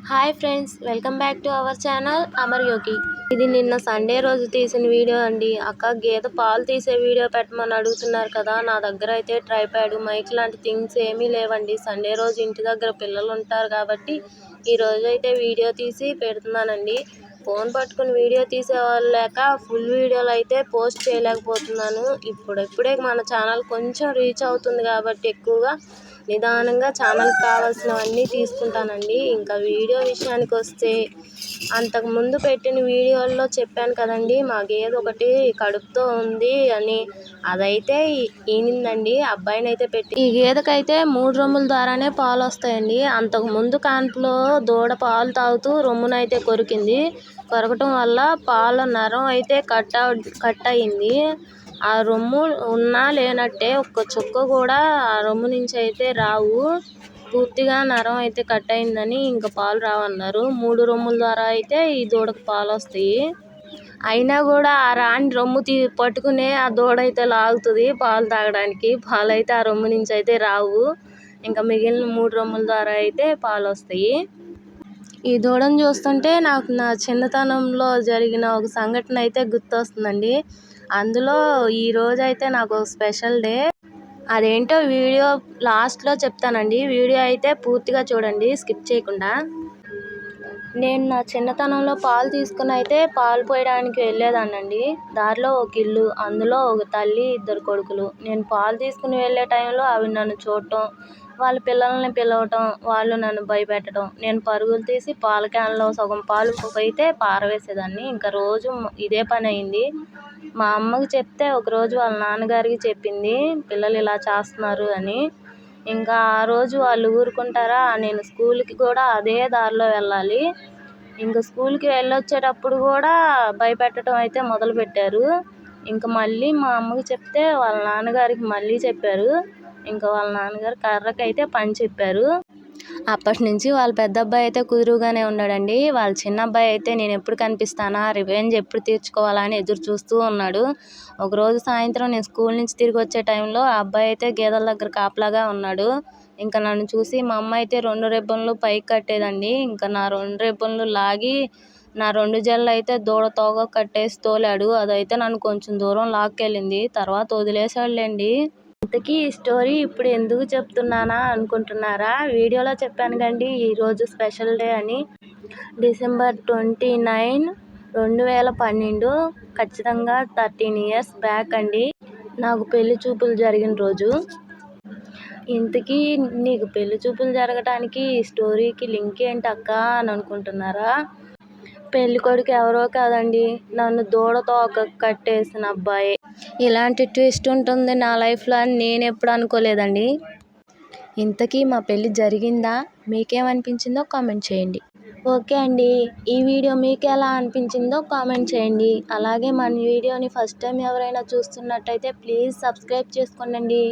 Hi friends, welcome back to our channel Amar Yogi. ఇది నిన్న Sunday రోజు తీసిన వీడియో అండి. అక్క గేదె పాలు తీసే వీడియో పెట్టమని అడుగుతున్నారు కదా. నా దగ్గర అయితే ట్రైప్యాడ్, మైక్ లాంటి థింగ్స్ ఏమీ లేవండి. సండే రోజు ఇంటి దగ్గర పిల్లలు ఉంటారు కాబట్టి ఈ రోజు అయితే వీడియో తీసి పెడుతున్నానండి. ఫోన్ పట్టుకుని వీడియో తీసేవాళ్ళు లేక ఫుల్ వీడియోలు అయితే పోస్ట్ చేయలేకపోతున్నాను. ఇప్పుడే మన ఛానల్ కొంచెం రీచ్ అవుతుంది కాబట్టి ఎక్కువగా నిదానంగా ఛానల్కి కావాల్సినవన్నీ తీసుకుంటానండి. ఇంకా వీడియో విషయానికి వస్తే, అంతకుముందు పెట్టిన వీడియోల్లో చెప్పాను కదండి, మా గేదె ఒకటి కడుపుతో ఉంది అని. అదైతే ఈనిందండి. అబ్బాయిని అయితే పెట్టి ఈ గేదెకైతే 3 రొమ్ముల ద్వారానే పాలు వస్తాయండి. అంతకుముందు కాన్పులో దూడ పాలు తాగుతూ రొమ్మునైతే కొరికింది. కొరకటం వల్ల పాల నరం అయితే కట్ అయింది. ఆ రొమ్ము ఉన్నా లేనట్టే, ఒక్క చుక్క కూడా ఆ రొమ్ము నుంచి అయితే రావు. పూర్తిగా నరం అయితే కట్ అయిందని ఇంకా పాలు రావన్నారు. 3 రొమ్ముల ద్వారా అయితే ఈ దూడకు పాలు వస్తాయి. అయినా కూడా ఆ రాణి రొమ్ము పట్టుకునే ఆ దూడ అయితే లాగుతుంది పాలు తాగడానికి. పాలు అయితే ఆ రొమ్ము నుంచి అయితే రావు. ఇంకా మిగిలిన 3 రొమ్ముల ద్వారా అయితే పాలు వస్తాయి. ఈ దూడను చూస్తుంటే నాకు నా చిన్నతనంలో జరిగిన ఒక సంఘటన అయితే గుర్తొస్తుందండి. అందులో ఈ రోజు అయితే నాకు స్పెషల్ డే. అదేంటో వీడియో లాస్ట్లో చెప్తానండి. వీడియో అయితే పూర్తిగా చూడండి, స్కిప్ చేయకుండా. నేను నా చిన్నతనంలో పాలు తీసుకుని అయితే పాలు పోయడానికి వెళ్ళేదాన్నండి. దారిలో ఒక ఇల్లు, అందులో ఒక తల్లి, 2 కొడుకులు. నేను పాలు తీసుకుని వెళ్ళే టైంలో అవి నన్ను చూడటం, వాళ్ళ పిల్లల్ని పిలవటం, వాళ్ళు నన్ను భయపెట్టడం. నేను పరుగులు తీసి పాల క్యాన్లో సగం పాలు అయితే పారవేసేదాన్ని. ఇంకా రోజు ఇదే పని అయింది. మా అమ్మకి చెప్తే ఒకరోజు వాళ్ళ నాన్నగారికి చెప్పింది, పిల్లలు ఇలా చేస్తున్నారు అని. ఇంకా ఆ రోజు వాళ్ళు ఊరుకుంటారా, నేను స్కూల్కి కూడా అదే దారిలో వెళ్ళాలి. ఇంకా స్కూల్కి వెళ్ళొచ్చేటప్పుడు కూడా భయపెట్టడం అయితే మొదలుపెట్టారు. ఇంకా మళ్ళీ మా అమ్మకి చెప్తే వాళ్ళ నాన్నగారికి మళ్ళీ చెప్పారు. ఇంకా వాళ్ళ నాన్నగారు కర్రకైతే పని చెప్పారు. అప్పటి నుంచి వాళ్ళ పెద్ద అబ్బాయి అయితే కుదురుగానే ఉన్నాడండి. వాళ్ళ చిన్న అబ్బాయి అయితే నేను ఎప్పుడు కనిపిస్తానా, రివెంజ్ ఎప్పుడు తీర్చుకోవాలా అని ఎదురు చూస్తూ ఉన్నాడు. ఒకరోజు సాయంత్రం నేను స్కూల్ నుంచి తిరిగి వచ్చే టైంలో ఆ అబ్బాయి అయితే గేదెల దగ్గర కాపలాగా ఉన్నాడు. ఇంకా నన్ను చూసి మా అమ్మ అయితే 2 రిబ్బన్లు పైకి కట్టేదండి. ఇంకా నా 2 రిబ్బన్లు లాగి నా 2 జడలు అయితే దూడ తోక కట్టేసి తోలాడు. అదైతే నన్ను కొంచెం దూరం లాక్కెళ్ళింది. తర్వాత వదిలేసాడులేండి. ఇంతకీ ఈ స్టోరీ ఇప్పుడు ఎందుకు చెప్తున్నానా అనుకుంటున్నారా? వీడియోలో చెప్పాను కండి ఈరోజు స్పెషల్ డే అని. డిసెంబర్ 29, 2012, ఖచ్చితంగా 13 ఇయర్స్ బ్యాక్ అండి నాకు పెళ్లి చూపులు జరిగిన రోజు. ఇంతకీ నీకు పెళ్లి చూపులు జరగటానికి ఈ స్టోరీకి లింక్ ఏంటి అక్క అని అనుకుంటున్నారా? పెళ్లి కొడుకు ఎవరో కాదండి, నన్ను దూడ తోక కట్టేసిన అబ్బాయి. ఇలాంటి ట్విస్ట్ ఉంటుంది నా లైఫ్లో అని నేను ఎప్పుడు అనుకోలేదండి. ఇంతకీ మా పెళ్ళి జరిగిందా? మీకేమనిపించిందో కామెంట్ చేయండి. ఓకే అండి, ఈ వీడియో మీకు ఎలా అనిపించిందో కామెంట్ చేయండి. అలాగే మన వీడియోని ఫస్ట్ టైం ఎవరైనా చూస్తున్నట్టయితే ప్లీజ్ సబ్స్క్రైబ్ చేసుకోండి.